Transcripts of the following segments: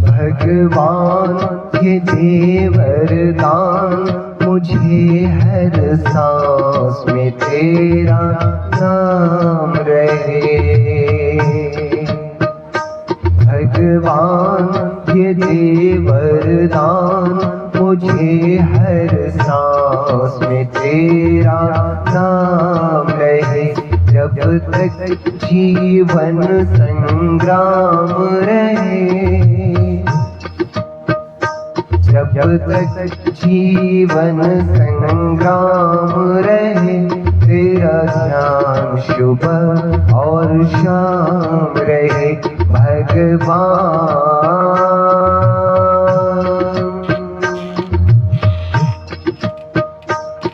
भगवान ये दे वरदान मुझे हर सांस में तेरा नाम रहे। भगवान ये दे वरदान मुझे हर सांस में तेरा नाम रहे। जब तक जीवन संग्राम रहे, जब तक जीवन संग्राम रहे, तेरा ध्यान सुबह और शाम रहे। भगवान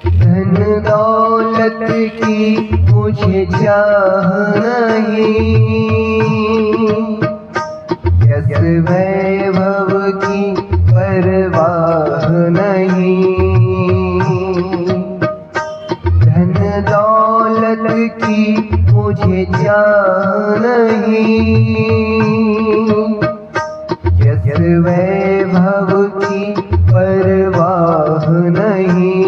धन दौलत की मुझे चाह नहीं, यश वैभव की परवाह नहीं। धन दौलत की मुझे चाह नहीं, यश वैभव की परवाह नहीं।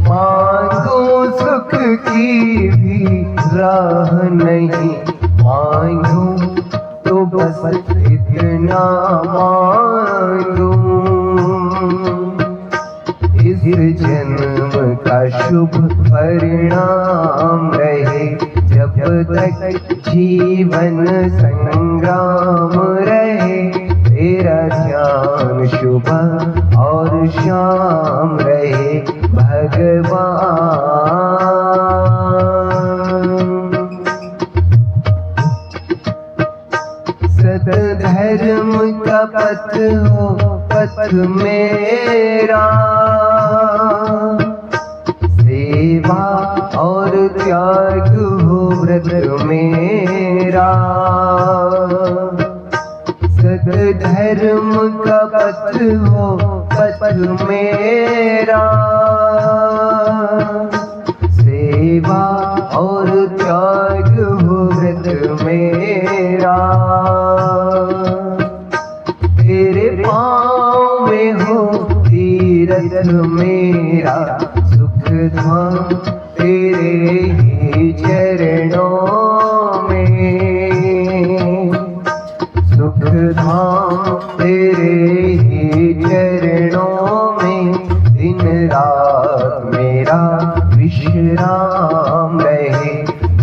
मांगो सुख की भी राह नहीं, मांगो तो बस इतना मांगो। इस जन्म का शुभ परिणाम रहे, जब तक जीवन संग्राम रहे, तेरा ध्यान सुबह और शाम रहे। भगवान सतधर्म का पथ हो पथ मेरा, सेवा और त्याग हो व्रत मेरा। सतधर्म का पथ हो पथ मेरा, सेवा और त्याग हो व्रत मेरा। तेरे पाँव में हो तीरथ मेरा, सुख धाम तेरे ही चरणों में। सुख धाम तेरे ही चरणों में, दिन रात मेरा विश्राम रहे।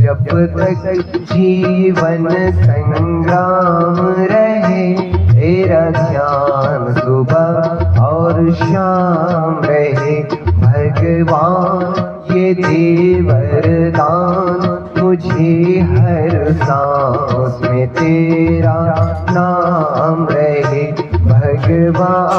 जब तक जीवन संग्राम रहे, तेरा ध्यान सुबह और शाम रहे। भगवान ये दे वरदान मुझे हर सांस में तेरा नाम रहे। भगवान